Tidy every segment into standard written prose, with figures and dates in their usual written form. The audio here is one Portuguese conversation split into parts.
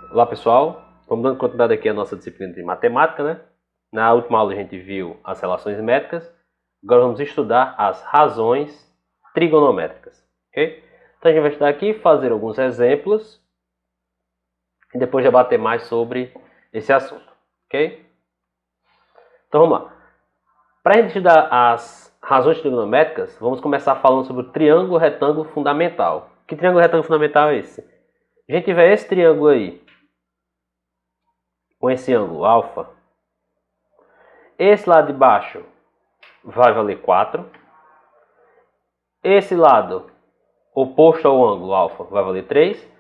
Olá pessoal, vamos dando continuidade aqui à nossa disciplina de matemática, né? Na última aula a gente viu as relações métricas, agora vamos estudar as razões trigonométricas, ok? Então a gente vai estudar aqui, fazer alguns exemplos e depois debater mais sobre esse assunto, ok? Então vamos lá. Para a gente estudar as razões trigonométricas, vamos começar falando sobre o triângulo retângulo fundamental. Que triângulo retângulo fundamental é esse? A gente tiver esse triângulo aí, com esse ângulo alfa, esse lado de baixo vai valer 4. Esse lado oposto ao ângulo alfa vai valer 3.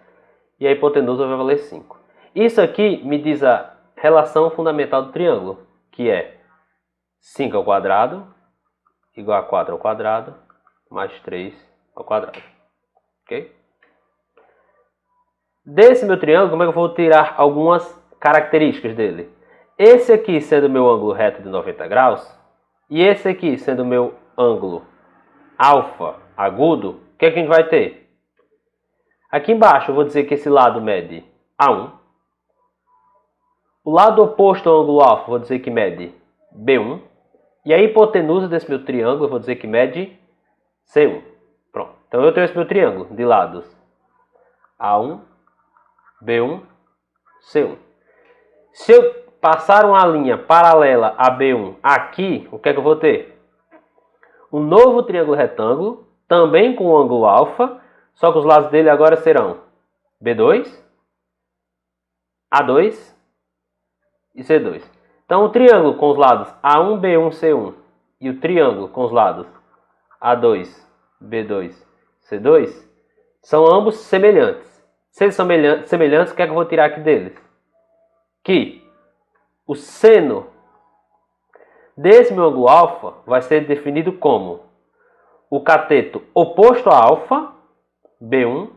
E a hipotenusa vai valer 5. Isso aqui me diz a relação fundamental do triângulo, que é 5 ao quadrado igual a 4 ao quadrado mais 3 ao quadrado. Ok? Desse meu triângulo, como é que eu vou tirar algumas características dele? Esse aqui sendo o meu ângulo reto de 90 graus, e esse aqui sendo o meu ângulo alfa agudo, o que é que a gente vai ter? Aqui embaixo eu vou dizer que esse lado mede A1. O lado oposto ao ângulo alfa eu vou dizer que mede B1. E a hipotenusa desse meu triângulo eu vou dizer que mede C1. Pronto. Então eu tenho esse meu triângulo de lados A1, B1, C1. Se eu passar uma linha paralela a B1 aqui, o que é que eu vou ter? Um novo triângulo retângulo, também com o ângulo alfa, só que os lados dele agora serão B2, A2 e C2. Então o triângulo com os lados A1, B1, C1 e o triângulo com os lados A2, B2, C2 são ambos semelhantes. Se eles são semelhantes, o que é que eu vou tirar aqui deles? Que o seno desse meu ângulo alfa vai ser definido como o cateto oposto a alfa, B1,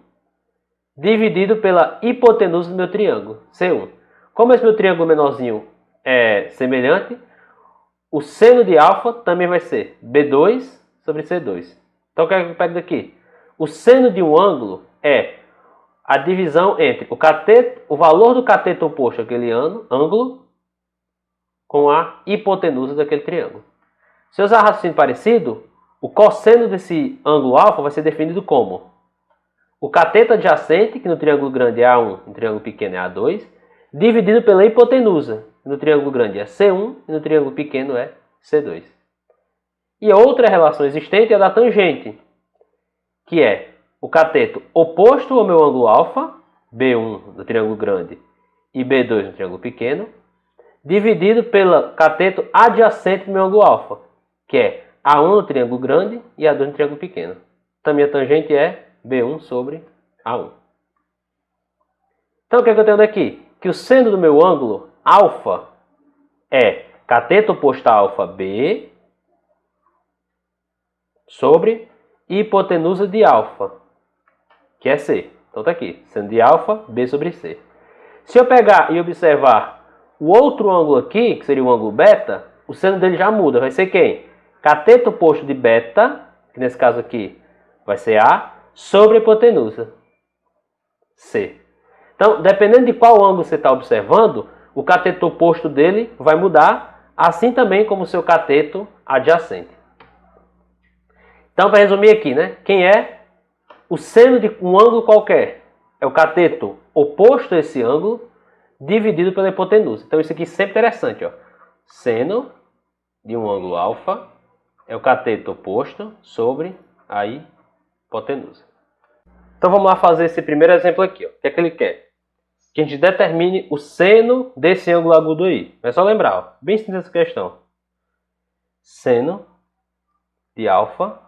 dividido pela hipotenusa do meu triângulo, C1. Como esse meu triângulo menorzinho é semelhante, o seno de alfa também vai ser B2 sobre C2. Então o que é que eu pego daqui? O seno de um ângulo é a divisão entre o valor do cateto oposto àquele ângulo com a hipotenusa daquele triângulo. Se eu usar raciocínio parecido, o cosseno desse ângulo alfa vai ser definido como o cateto adjacente, que no triângulo grande é A1 e no triângulo pequeno é A2, dividido pela hipotenusa, que no triângulo grande é C1 e no triângulo pequeno é C2. E a outra relação existente é a da tangente, que é o cateto oposto ao meu ângulo alfa, B1 no triângulo grande e B2 no triângulo pequeno, dividido pelo cateto adjacente do meu ângulo alfa, que é A1 no triângulo grande e A2 no triângulo pequeno. Então, minha tangente é B1 sobre A1. Então, o que é que eu tenho daqui? Que o seno do meu ângulo alfa é cateto oposto a alfa B sobre hipotenusa de alfa, que é C. Então está aqui, seno de alfa, B sobre C. Se eu pegar e observar o outro ângulo aqui, que seria o ângulo beta, o seno dele já muda. Vai ser quem? Cateto oposto de beta, que nesse caso aqui vai ser A, sobre a hipotenusa, C. Então, dependendo de qual ângulo você está observando, o cateto oposto dele vai mudar, assim também como o seu cateto adjacente. Então, para resumir aqui, né? Quem é o seno de um ângulo qualquer? É o cateto oposto a esse ângulo, dividido pela hipotenusa. Então, isso aqui é sempre interessante, ó. Seno de um ângulo alfa é o cateto oposto sobre a hipotenusa. Então, vamos lá fazer esse primeiro exemplo aqui, ó. O que é que ele quer? Que a gente determine o seno desse ângulo agudo aí. É só lembrar, ó, bem simples essa questão. Seno de alfa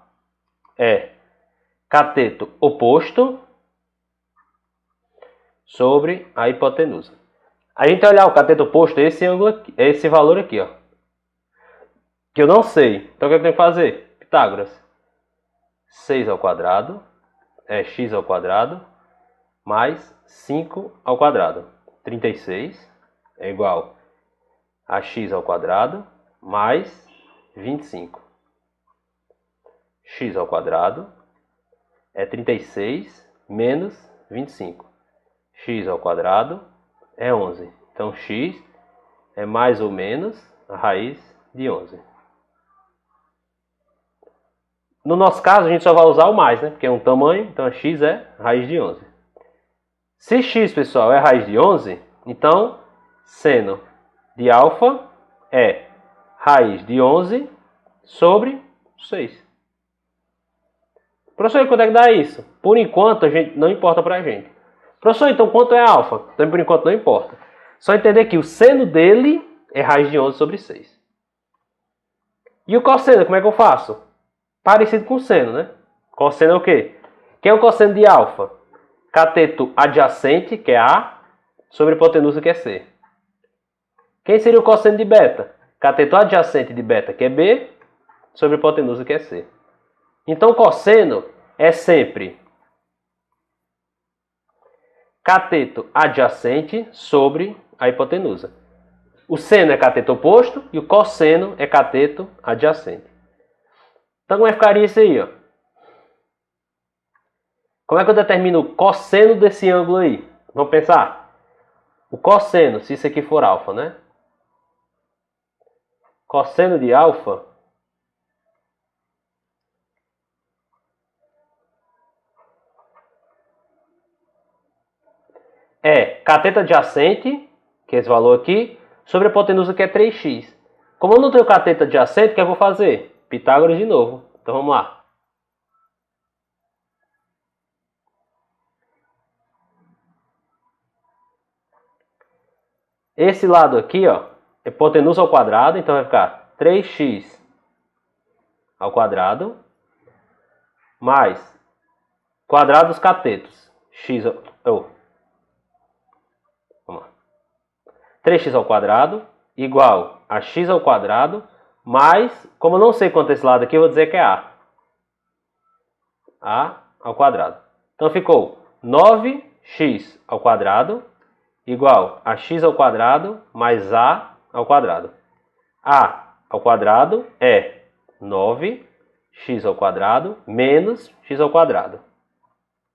é cateto oposto sobre a hipotenusa. A gente vai olhar o cateto oposto é esse ângulo aqui, é esse valor aqui, ó. Que eu não sei. Então o que eu tenho que fazer? Pitágoras. 6 ao quadrado é x ao quadrado mais 5 ao quadrado. 36 é igual a x ao quadrado mais 25. X ao quadrado é 36 menos 25. X ao quadrado é 11. Então, x é mais ou menos a raiz de 11. No nosso caso, a gente só vai usar o mais, né? Porque é um tamanho, então x é raiz de 11. Se x, pessoal, é raiz de 11, então seno de alfa é raiz de 11 sobre 6. Professor, quanto é que dá isso? Por enquanto, não importa pra gente. Professor, então quanto é alfa? Então, por enquanto, não importa. Só entender que o seno dele é raiz de 11 sobre 6. E o cosseno, como é que eu faço? Parecido com o seno, né? Cosseno é o quê? Quem é o cosseno de alfa? Cateto adjacente, que é A, sobre hipotenusa, que é C. Quem seria o cosseno de beta? Cateto adjacente de beta, que é B, sobre hipotenusa, que é C. Então, o cosseno é sempre cateto adjacente sobre a hipotenusa. O seno é cateto oposto e o cosseno é cateto adjacente. Então, como é que ficaria isso aí? Ó? Como é que eu determino o cosseno desse ângulo aí? Vamos pensar? O cosseno, se isso aqui for alfa, né? Cosseno de alfa é cateto adjacente, que é esse valor aqui, sobre a hipotenusa, que é 3x. Como eu não tenho cateto adjacente, o que eu vou fazer? Pitágoras de novo. Então vamos lá. Esse lado aqui, ó, é hipotenusa ao quadrado, então vai ficar 3x ao quadrado mais quadrado dos catetos. Vamos lá. 3x ao quadrado igual a x ao quadrado mais, como eu não sei quanto é esse lado aqui, eu vou dizer que é a. A ao quadrado. Então ficou 9x ao quadrado igual a x ao quadrado mais a ao quadrado. A ao quadrado é 9x ao quadrado menos x ao quadrado.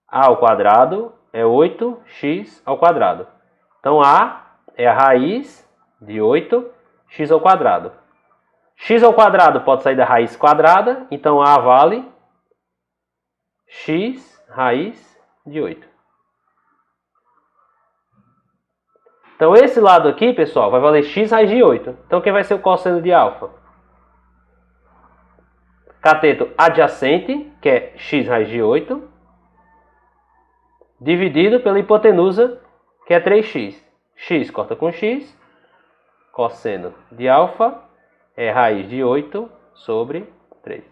A ao quadrado é 8x ao quadrado. Então, A é a raiz de 8x ao quadrado. X ao quadrado pode sair da raiz quadrada, então A vale x raiz de 8. Então, esse lado aqui, pessoal, vai valer x raiz de 8. Então, quem vai ser o cosseno de alfa? Cateto adjacente, que é x raiz de 8, dividido pela hipotenusa, que é 3x. X corta com x, cosseno de alfa é raiz de 8 sobre 3.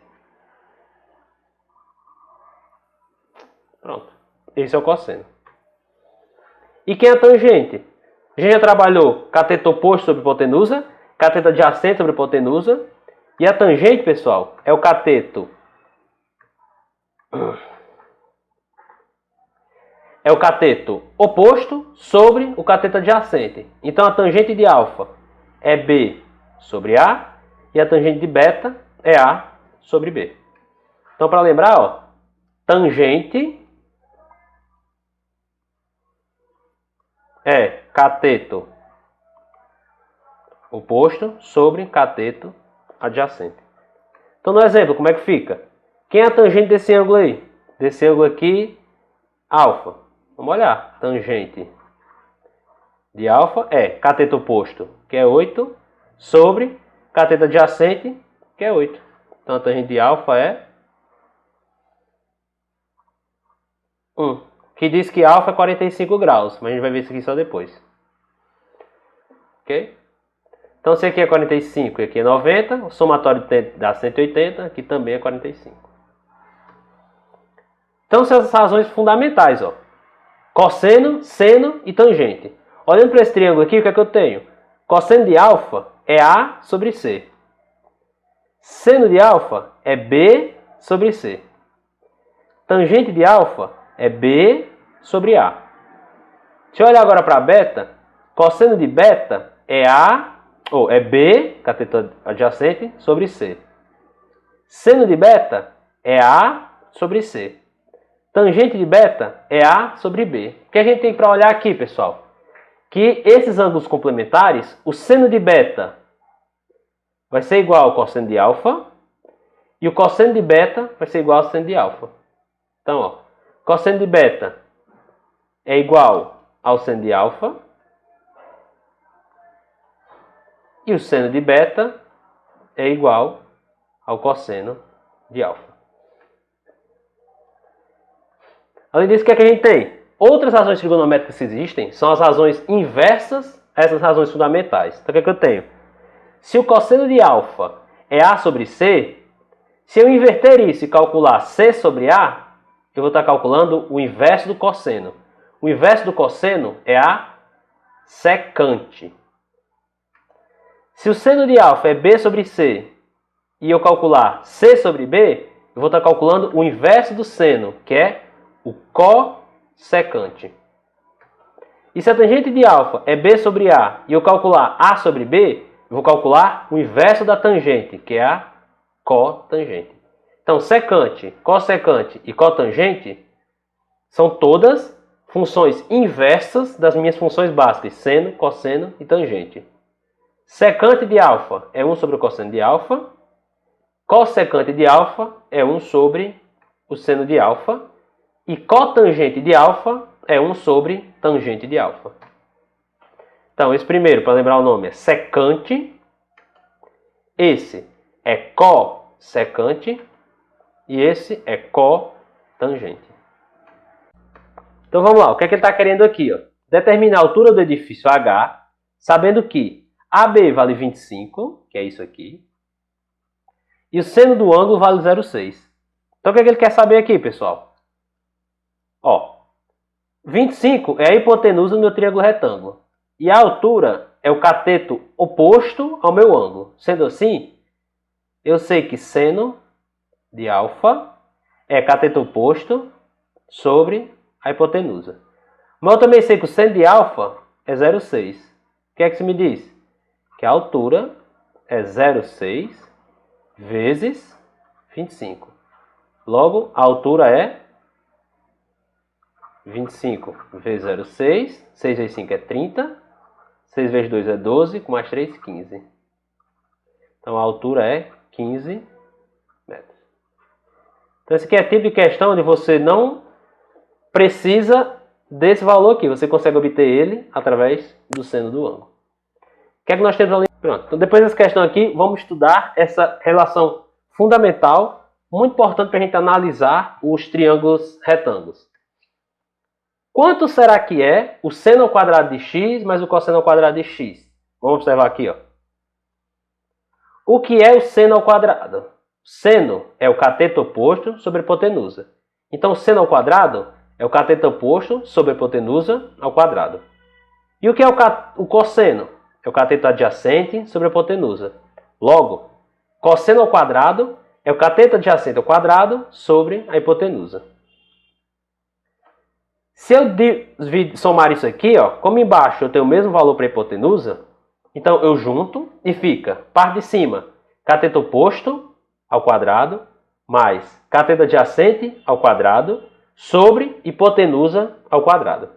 Pronto. Esse é o cosseno. E quem é a tangente? A gente já trabalhou cateto oposto sobre hipotenusa, cateto adjacente sobre hipotenusa, e a tangente, pessoal, é o cateto oposto sobre o cateto adjacente. Então, a tangente de alfa é B sobre A e a tangente de beta é A sobre B. Então, para lembrar, ó, tangente é cateto oposto sobre cateto adjacente. Então, no exemplo, como é que fica? Quem é a tangente desse ângulo aí? Desse ângulo aqui, alfa. Vamos olhar. Tangente de alfa é cateto oposto, que é 8, sobre cateto adjacente, que é 8. Então, a tangente de alfa é 1. Que diz que alfa é 45 graus, mas a gente vai ver isso aqui só depois. Ok? Então, se aqui é 45 e aqui é 90, o somatório dá 180, aqui também é 45. Então, são essas razões fundamentais, ó. Cosseno, seno e tangente. Olhando para esse triângulo aqui, o que é que eu tenho? Cosseno de alfa é A sobre C. Seno de alfa é B sobre C. Tangente de alfa é B sobre A. Se eu olhar agora para beta, cosseno de beta é é B, cateto adjacente, sobre C. Seno de beta é A sobre C. Tangente de beta é A sobre B. O que a gente tem para olhar aqui, pessoal? que esses ângulos complementares, o seno de beta vai ser igual ao cosseno de alfa e o cosseno de beta vai ser igual ao seno de alfa. Então, ó, cosseno de beta é igual ao seno de alfa e o seno de beta é igual ao cosseno de alfa. Além disso, o que é que a gente tem? Outras razões trigonométricas que existem são as razões inversas a essas razões fundamentais. Então, o que é que eu tenho? Se o cosseno de alfa é A sobre C, se eu inverter isso e calcular C sobre A, eu vou estar calculando o inverso do cosseno. O inverso do cosseno é a secante. Se o seno de alfa é B sobre C e eu calcular C sobre B, eu vou estar calculando o inverso do seno, que é o cossecante. E se a tangente de alfa é B sobre A e eu calcular A sobre B, eu vou calcular o inverso da tangente, que é a cotangente. Então, secante, cossecante e cotangente são todas funções inversas das minhas funções básicas, seno, cosseno e tangente. Secante de alfa é 1 sobre o cosseno de alfa. Cossecante de alfa é 1 sobre o seno de alfa. E cotangente de alfa é 1 sobre tangente de alfa. Então, esse primeiro, para lembrar o nome, é secante. Esse é cossecante. E esse é cotangente. Então vamos lá, o que é que ele está querendo aqui? Ó? Determinar a altura do edifício H, sabendo que AB vale 25, que é isso aqui, e o seno do ângulo vale 0,6. Então o que é que ele quer saber aqui, pessoal? Ó, 25 é a hipotenusa do meu triângulo retângulo, e a altura é o cateto oposto ao meu ângulo. Sendo assim, eu sei que seno de alfa é cateto oposto sobre a hipotenusa. Mas eu também sei que o seno de alfa é 0,6. O que é que isso me diz? Que a altura é 0,6 vezes 25. Logo, a altura é 25 vezes 0,6. 6 vezes 5 é 30. 6 vezes 2 é 12. Com mais 3, 15. Então, a altura é 15 metros. Então, esse aqui é tipo de questão onde você não precisa desse valor aqui. Você consegue obter ele através do seno do ângulo. O que é que nós temos ali? Pronto. Então, depois dessa questão aqui, vamos estudar essa relação fundamental, muito importante para a gente analisar os triângulos retângulos. Quanto será que é o seno ao quadrado de x mais o cosseno ao quadrado de x? Vamos observar aqui, ó. O que é o seno ao quadrado? Seno é o cateto oposto sobre a hipotenusa. Então, o seno ao quadrado é o cateto oposto sobre a hipotenusa ao quadrado. E o que é o cosseno? É o cateto adjacente sobre a hipotenusa. Logo, cosseno ao quadrado é o cateto adjacente ao quadrado sobre a hipotenusa. Se eu somar isso aqui, ó, como embaixo eu tenho o mesmo valor para a hipotenusa, então eu junto e fica, parte de cima, cateto oposto ao quadrado, mais cateto adjacente ao quadrado, sobre hipotenusa ao quadrado.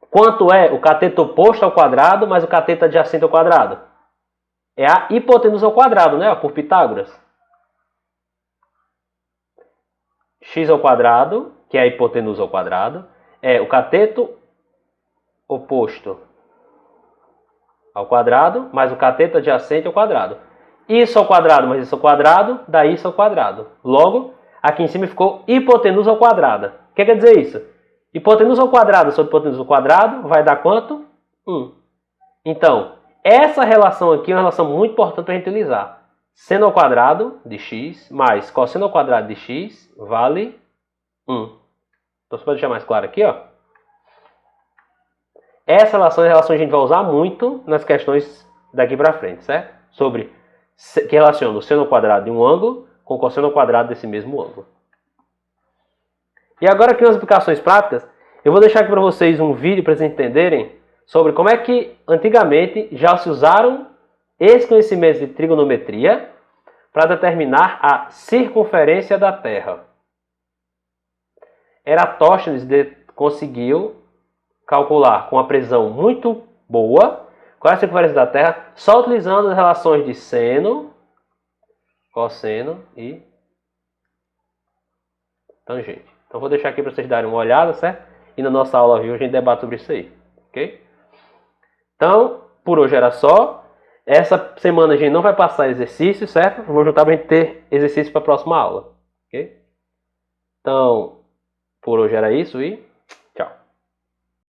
Quanto é o cateto oposto ao quadrado mais o cateto adjacente ao quadrado? É a hipotenusa ao quadrado, né? Por Pitágoras. X ao quadrado, que é a hipotenusa ao quadrado, é o cateto oposto ao quadrado mais o cateto adjacente ao quadrado. Isso ao quadrado mais isso ao quadrado dá isso ao quadrado. Logo, aqui em cima ficou hipotenusa ao quadrado. O que quer dizer isso? Hipotenusa ao quadrado sobre hipotenusa ao quadrado vai dar quanto? 1. Então, essa relação aqui é uma relação muito importante para a gente utilizar. Seno ao quadrado de x mais cosseno ao quadrado de x vale 1. Então, você pode deixar mais claro aqui, ó. Essa relação é a relação que a gente vai usar muito nas questões daqui para frente, certo? Sobre que relaciona o seno ao quadrado de um ângulo com o cosseno ao quadrado desse mesmo ângulo. E agora aqui nas aplicações práticas, eu vou deixar aqui para vocês um vídeo para vocês entenderem sobre como é que antigamente já se usaram esses conhecimentos de trigonometria para determinar a circunferência da Terra. Eratóstenes conseguiu calcular com uma precisão muito boa qual é a circunferência da Terra só utilizando as relações de seno, cosseno e tangente. Então vou deixar aqui para vocês darem uma olhada, certo? E na nossa aula hoje a gente debate sobre isso aí, ok? Então, por hoje era só. Essa semana a gente não vai passar exercício, certo? Eu vou juntar para a gente ter exercício para a próxima aula, ok? Então, por hoje era isso e